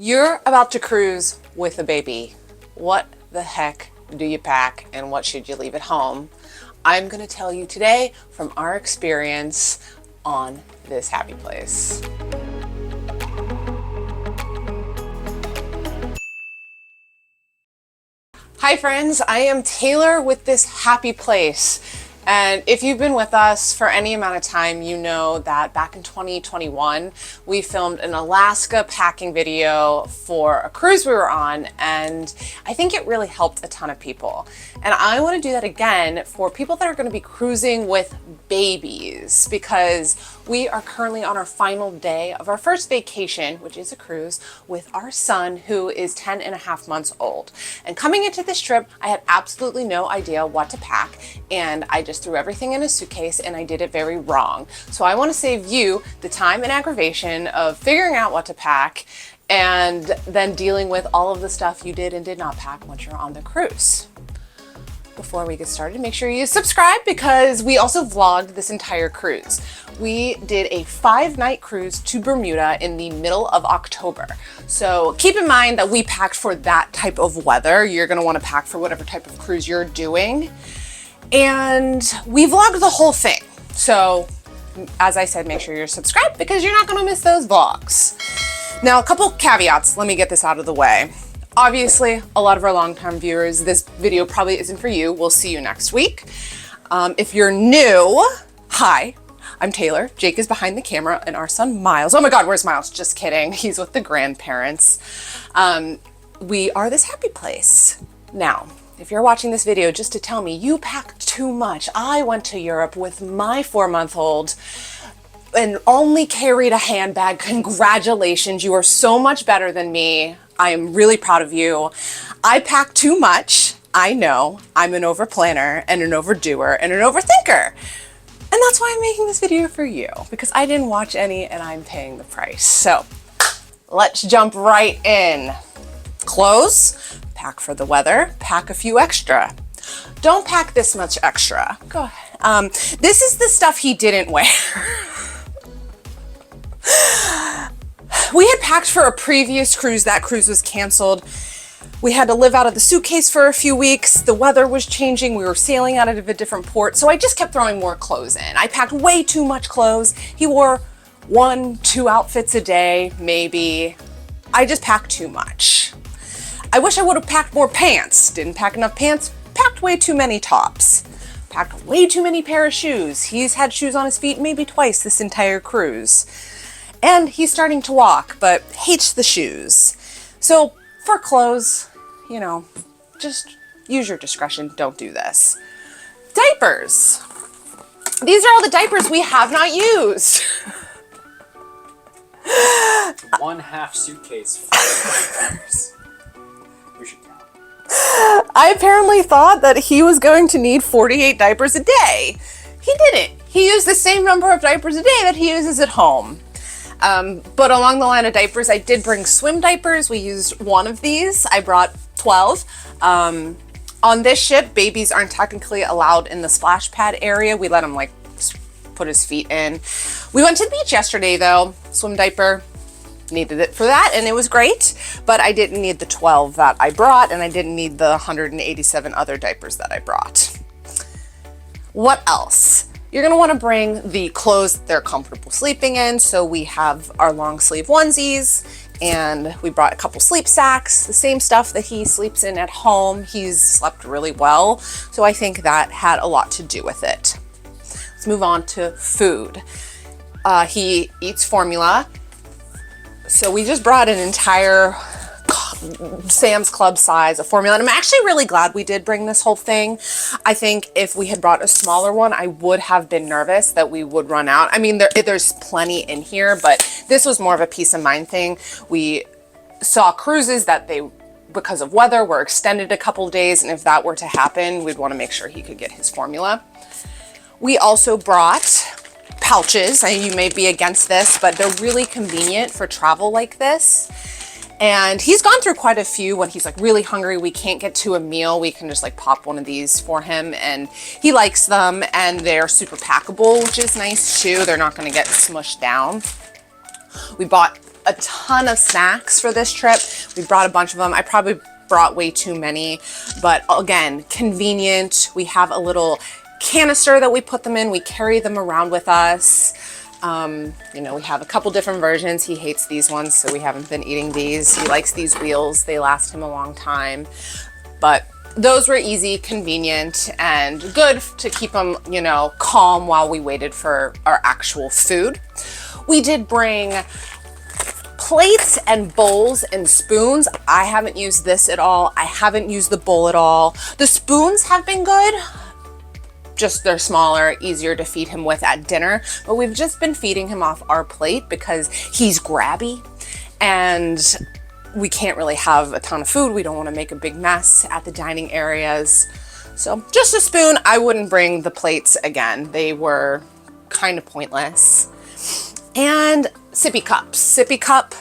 You're about to cruise with a baby. What the heck do you pack and what should you leave at home? I'm going to tell you today from our experience on this happy place. Hi friends, I am Taylor with this happy place. And if you've been with us for any amount of time, you know that back in 2021, we filmed an Alaska packing video for a cruise we were on, and I think it really helped a ton of people. And I want to do that again for people that are going to be cruising with babies, because we are currently on our final day of our first vacation, which is a cruise, with our son, who is 10 and a half months old. And coming into this trip, I had absolutely no idea what to pack, and I just threw everything in a suitcase, and I did it very wrong. So I want to save you the time and aggravation of figuring out what to pack and then dealing with all of the stuff you did and did not pack once you're on the cruise. Before we get started, make sure you subscribe, because we also vlogged this entire cruise. We did a 5-night cruise to Bermuda in the middle of October. So keep in mind that we packed for that type of weather. You're gonna wanna pack for whatever type of cruise you're doing. And we vlogged the whole thing. So as I said, make sure you're subscribed, because you're not gonna miss those vlogs. Now, a couple caveats, let me get this out of the way. Obviously, a lot of our long-term viewers, this video probably isn't for you. We'll see you next week. If you're new, hi, I'm Taylor. Jake is behind the camera, and our son Miles. Oh my God, where's Miles? Just kidding. He's with the grandparents. We are this happy place. Now, if you're watching this video just to tell me you packed too much, I went to Europe with my 4-month-old and only carried a handbag. Congratulations, you are so much better than me. I am really proud of you. I packed too much. I know. I'm an over-planner and an overdoer and an overthinker. And that's why I'm making this video for you, because I didn't watch any and I'm paying the price. So let's jump right in. Clothes, pack for the weather, pack a few extra. Don't pack this much extra. Go ahead. This is the stuff he didn't wear. We had packed for a previous cruise. That cruise was canceled. We had to live out of the suitcase for a few weeks. The weather was changing. We were sailing out of a different port. So I just kept throwing more clothes in. I packed way too much clothes. He wore 1-2 outfits a day, maybe. I just packed too much. I wish I would have packed more pants. Didn't pack enough pants. Packed way too many tops. Packed way too many pair of shoes. He's had shoes on his feet maybe twice this entire cruise. And he's starting to walk, but hates the shoes. So for clothes, you know, just use your discretion. Don't do this. Diapers. These are all the diapers we have not used. 1/2 suitcase full of diapers. We should count. I apparently thought that he was going to need 48 diapers a day. He didn't. He used the same number of diapers a day that he uses at home. But along the line of diapers, I did bring swim diapers. We used one of these. I brought 12. On this ship, babies aren't technically allowed in the splash pad area. We let him like put his feet in. We went to the beach yesterday though. Swim diaper, needed it for that, and it was great. But I didn't need the 12 that I brought, and I didn't need the 187 other diapers that I brought. What else? You're gonna wanna bring the clothes that they're comfortable sleeping in. So we have our long sleeve onesies, and we brought a couple sleep sacks, the same stuff that he sleeps in at home. He's slept really well. So I think that had a lot to do with it. Let's move on to food. He eats formula. So we just brought an entire Sam's Club size of formula, and I'm actually really glad we did bring this whole thing. I think if we had brought a smaller one, I would have been nervous that we would run out. I mean, there's plenty in here, but this was more of a peace of mind thing. We saw cruises that because of weather, were extended a couple days, and if that were to happen, we'd want to make sure he could get his formula. We also brought pouches. You may be against this, but they're really convenient for travel like this. And he's gone through quite a few. When he's like really hungry, we can't get to a meal, we can just like pop one of these for him, and he likes them, and they're super packable, which is nice too. They're not gonna get smushed down. We bought a ton of snacks for this trip. We brought a bunch of them. I probably brought way too many, but again, convenient. We have a little canister that we put them in. We carry them around with us. You know, we have a couple different versions. He hates these ones, so we haven't been eating these. He likes these wheels. They last him a long time, but those were easy, convenient, and good to keep him, you know, calm while we waited for our actual food. We did bring plates and bowls and spoons. I haven't used this at all. I haven't used the bowl at all. The spoons have been good. Just they're smaller, easier to feed him with at dinner, but we've just been feeding him off our plate because he's grabby and we can't really have a ton of food. We don't want to make a big mess at the dining areas. So just a spoon. I wouldn't bring the plates again. They were kind of pointless. And sippy cups. Sippy cup,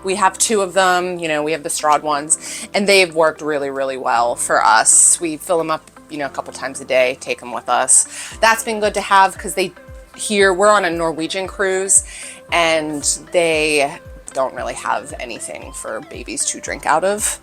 we have 2 of them. You know, we have the strawed ones and they've worked really, really well for us. We fill them up, you know, a couple times a day, take them with us. That's been good to have because we're on a Norwegian cruise and they don't really have anything for babies to drink out of.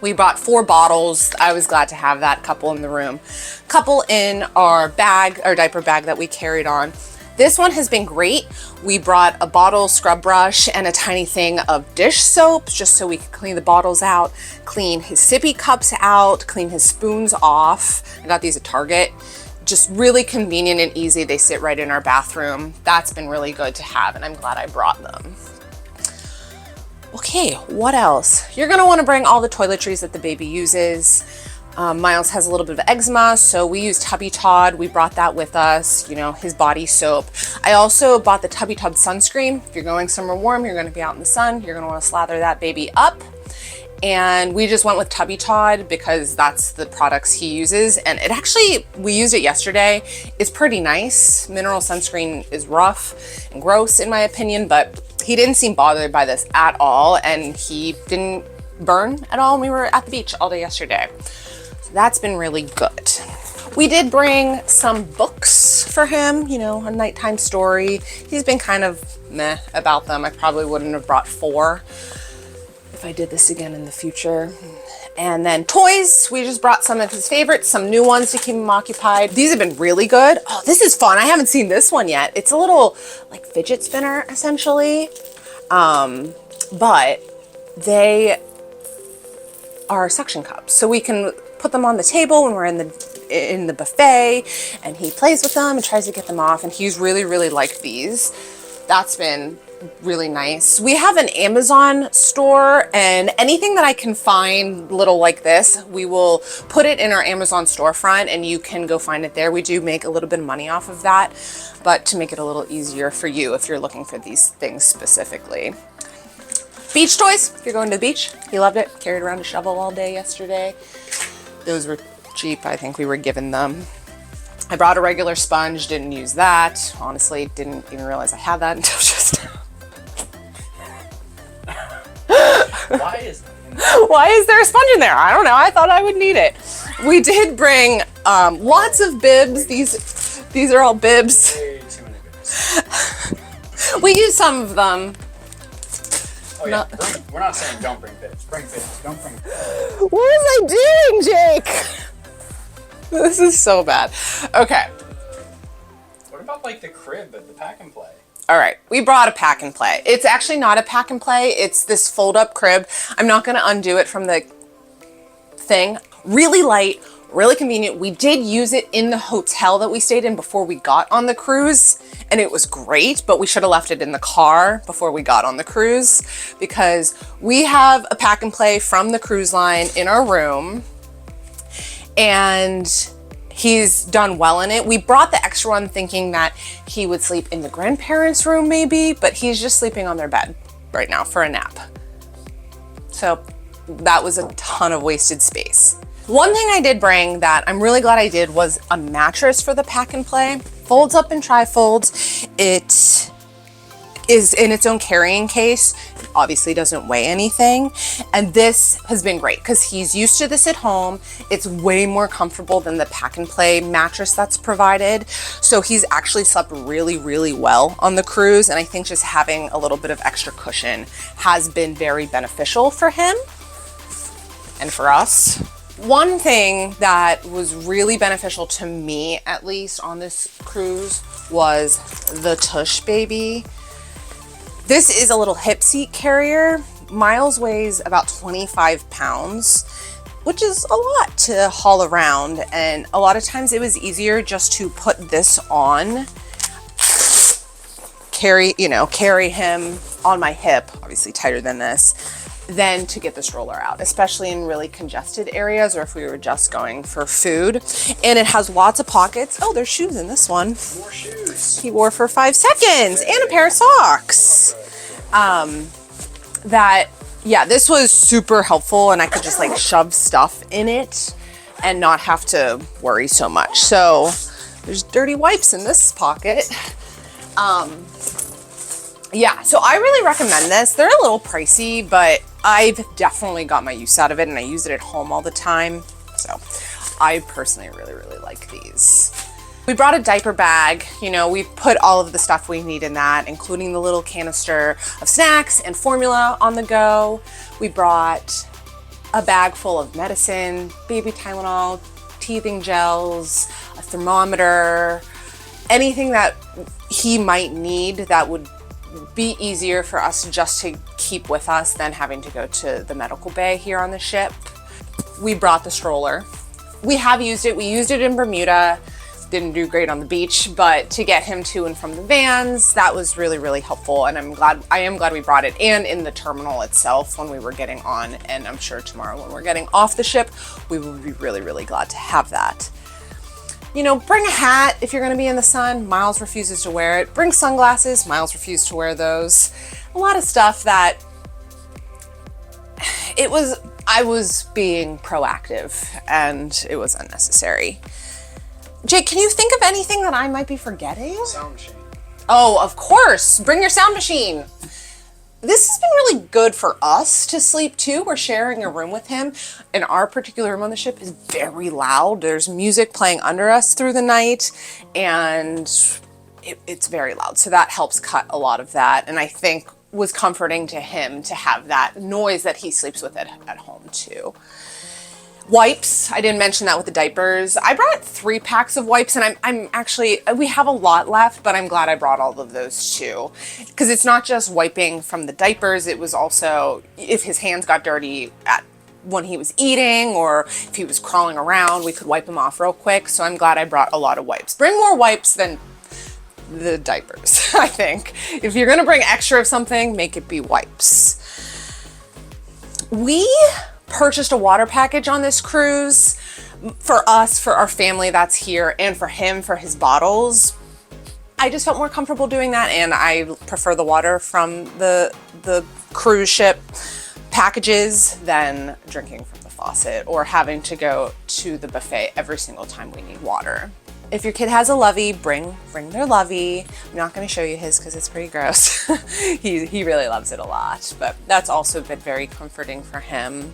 We bought 4 bottles. I was glad to have that, couple in the room, couple in our bag, our diaper bag that we carried on. This one has been great. We brought a bottle scrub brush and a tiny thing of dish soap just so we could clean the bottles out, clean his sippy cups out, clean his spoons off. I got these at Target. Just really convenient and easy. They sit right in our bathroom. That's been really good to have, and I'm glad I brought them. Okay, what else? You're gonna wanna bring all the toiletries that the baby uses. Miles has a little bit of eczema, so we use Tubby Todd. We brought that with us, you know, his body soap. I also bought the Tubby Todd sunscreen. If you're going somewhere warm, you're gonna be out in the sun, you're gonna wanna slather that baby up. And we just went with Tubby Todd because that's the products he uses. And it actually, we used it yesterday. It's pretty nice. Mineral sunscreen is rough and gross in my opinion, but he didn't seem bothered by this at all. And he didn't burn at all. We were at the beach all day yesterday. So that's been really good. We did bring some books for him, you know, a nighttime story. He's been kind of meh about them. I probably wouldn't have brought 4 if I did this again in the future. And then toys, we just brought some of his favorites, some new ones to keep him occupied. These have been really good. Oh, this is fun. I haven't seen this one yet. It's a little like fidget spinner essentially. But they are suction cups. So we can put them on the table when we're in the buffet, and he plays with them and tries to get them off, and he's really, really liked these. That's been really nice. We have an Amazon store, and anything that I can find little like this, we will put it in our Amazon storefront and you can go find it there. We do make a little bit of money off of that, but to make it a little easier for you if you're looking for these things specifically. Beach toys, if you're going to the beach. He loved it. Carried around a shovel all day yesterday. Those were cheap. I think we were given them. I brought a regular sponge, didn't use that. Honestly, didn't even realize I had that until just now. Why is there a sponge in there? I don't know. I thought I would need it. We did bring lots of bibs. These are all bibs. Way too many bibs. We use some of them. Oh yeah, we're not saying don't bring bibs. Bring bibs. Don't bring bibs. What was I doing, Jake? This is so bad. Okay. What about like the crib at the pack and play? All right, we brought a pack and play. It's actually not a pack and play. It's this fold up crib. I'm not gonna undo it from the thing. Really light, really convenient. We did use it in the hotel that we stayed in before we got on the cruise, and it was great, but we should have left it in the car before we got on the cruise because we have a pack and play from the cruise line in our room, and he's done well in it. We brought the extra one thinking that he would sleep in the grandparents' room maybe, but he's just sleeping on their bed right now for a nap. So that was a ton of wasted space. One thing I did bring that I'm really glad I did was a mattress for the pack and play. Folds up and trifolds. It is in its own carrying case. obviously doesn't weigh anything. And this has been great because he's used to this at home. It's way more comfortable than the pack and play mattress that's provided. So he's actually slept really, really well on the cruise. And I think just having a little bit of extra cushion has been very beneficial for him and for us. One thing that was really beneficial to me, at least on this cruise, was the Tush baby. This is a little hip seat carrier. Miles weighs about 25 pounds, which is a lot to haul around. And a lot of times it was easier just to put this on, carry him on my hip, obviously tighter than this, than to get the stroller out, especially in really congested areas or if we were just going for food. And it has lots of pockets. Oh, there's shoes in this one. More shoes. He wore for 5 seconds and a pair of socks. This was super helpful, and I could just like shove stuff in it and not have to worry so much. So there's dirty wipes in this pocket. So I really recommend this. They're a little pricey, but I've definitely got my use out of it, and I use it at home all the time. So I personally really, really like these. We brought a diaper bag. You know, we put all of the stuff we need in that, including the little canister of snacks and formula on the go. We brought a bag full of medicine, baby Tylenol, teething gels, a thermometer, anything that he might need that would be easier for us just to keep with us than having to go to the medical bay here on the ship. We brought the stroller. We have used it. We used it in Bermuda. Didn't do great on the beach, but to get him to and from the vans, that was really, really helpful. And I am glad we brought it, and in the terminal itself when we were getting on, and I'm sure tomorrow when we're getting off the ship, we will be really, really glad to have that. You know, bring a hat if you're gonna be in the sun. Miles refuses to wear it. Bring sunglasses. Miles refused to wear those. A lot of stuff that I was being proactive and it was unnecessary. Jake, can you think of anything that I might be forgetting? Sound machine. Oh, of course. Bring your sound machine. This has been really good for us to sleep too. We're sharing a room with him, and our particular room on the ship is very loud. There's music playing under us through the night, and it's very loud. So that helps cut a lot of that, and I think was comforting to him to have that noise that he sleeps with at home too. Wipes, I didn't mention that with the diapers. I brought 3 packs of wipes, and I'm actually, we have a lot left, but I'm glad I brought all of those too. Because it's not just wiping from the diapers, it was also if his hands got dirty when he was eating or if he was crawling around, we could wipe him off real quick. So I'm glad I brought a lot of wipes. Bring more wipes than the diapers, I think. If you're gonna bring extra of something, make it be wipes. We purchased a water package on this cruise for us, for our family that's here, and for him, for his bottles. I just felt more comfortable doing that, and I prefer the water from the cruise ship packages than drinking from the faucet or having to go to the buffet every single time we need water. If your kid has a lovey, bring their lovey. I'm not going to show you his because it's pretty gross. He really loves it a lot, but that's also been very comforting for him.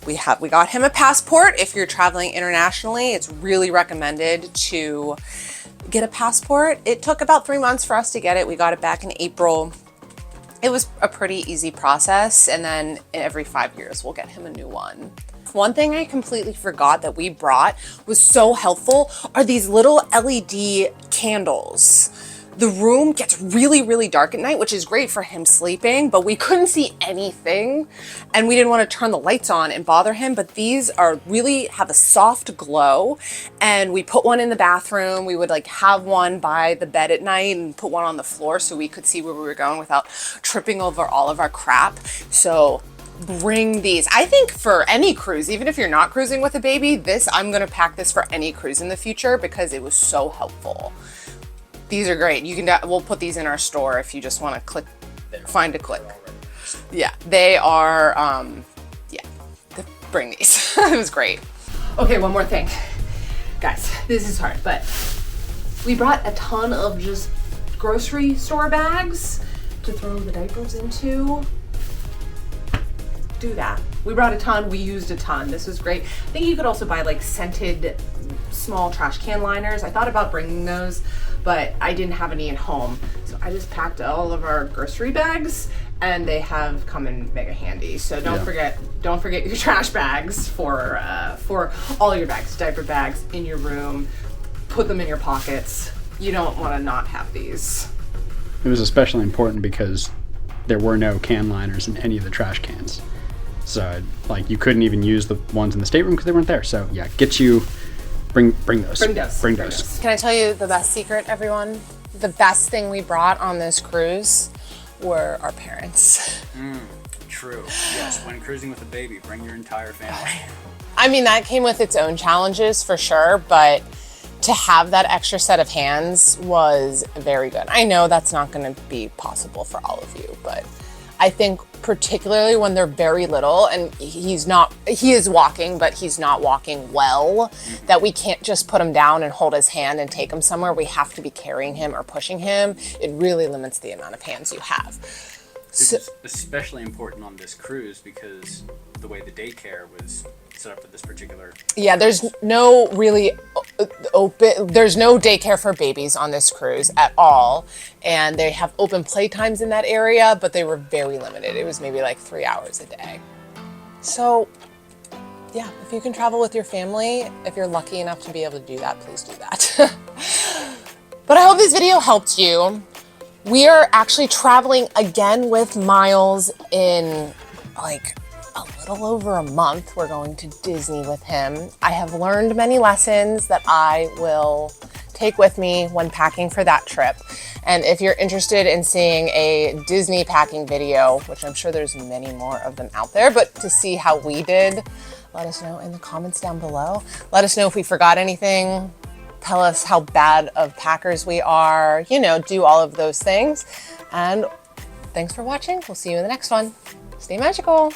We got him a passport. If you're traveling internationally, it's really recommended to get a passport. It took about 3 months for us to get it. We got it back in April. It was a pretty easy process, and then every 5 years we'll get him a new one. One thing I completely forgot that we brought was so helpful are these little LED candles. The room gets really, really dark at night, which is great for him sleeping, but we couldn't see anything and we didn't want to turn the lights on and bother him. But these are really have a soft glow, and we put one in the bathroom. We would like have one by the bed at night and put one on the floor so we could see where we were going without tripping over all of our crap. So bring these. I think for any cruise, even if you're not cruising with a baby, I'm going to pack this for any cruise in the future because it was so helpful. These are great. We'll put these in our store if you just want to find a click. Yeah, they are, bring these. It was great. Okay, one more thing. Guys, this is hard, but we brought a ton of just grocery store bags to throw the diapers into, do that. We brought a ton, we used a ton. This was great. I think you could also buy like scented small trash can liners. I thought about bringing those, but I didn't have any at home. So I just packed all of our grocery bags, and they have come in mega handy. So don't forget your trash bags for all your bags, diaper bags in your room. Put them in your pockets. You don't want to not have these. It was especially important because there were no can liners in any of the trash cans. So like you couldn't even use the ones in the stateroom because they weren't there. So yeah, bring those. Bring those. Can I tell you the best secret, everyone? The best thing we brought on this cruise were our parents. True. Yes, when cruising with a baby, bring your entire family. I mean, that came with its own challenges for sure, but to have that extra set of hands was very good. I know that's not going to be possible for all of you, but I think particularly when they're very little and he is walking, but he's not walking well, that we can't just put him down and hold his hand and take him somewhere. We have to be carrying him or pushing him. It really limits the amount of hands you have. This is especially important on this cruise because the way the daycare was set up for this particular. Yeah, there's no really there's no daycare for babies on this cruise at all. And they have open play times in that area, but they were very limited. It was maybe like 3 hours a day. So yeah, if you can travel with your family, if you're lucky enough to be able to do that, please do that. But I hope this video helped you. We are actually traveling again with Miles in like a little over a month. We're going to Disney with him. I have learned many lessons that I will take with me when packing for that trip. And if you're interested in seeing a Disney packing video, which I'm sure there's many more of them out there, but to see how we did, let us know in the comments down below. Let us know if we forgot anything. Tell us how bad of packers we are, do all of those things. And thanks for watching. We'll see you in the next one. Stay magical.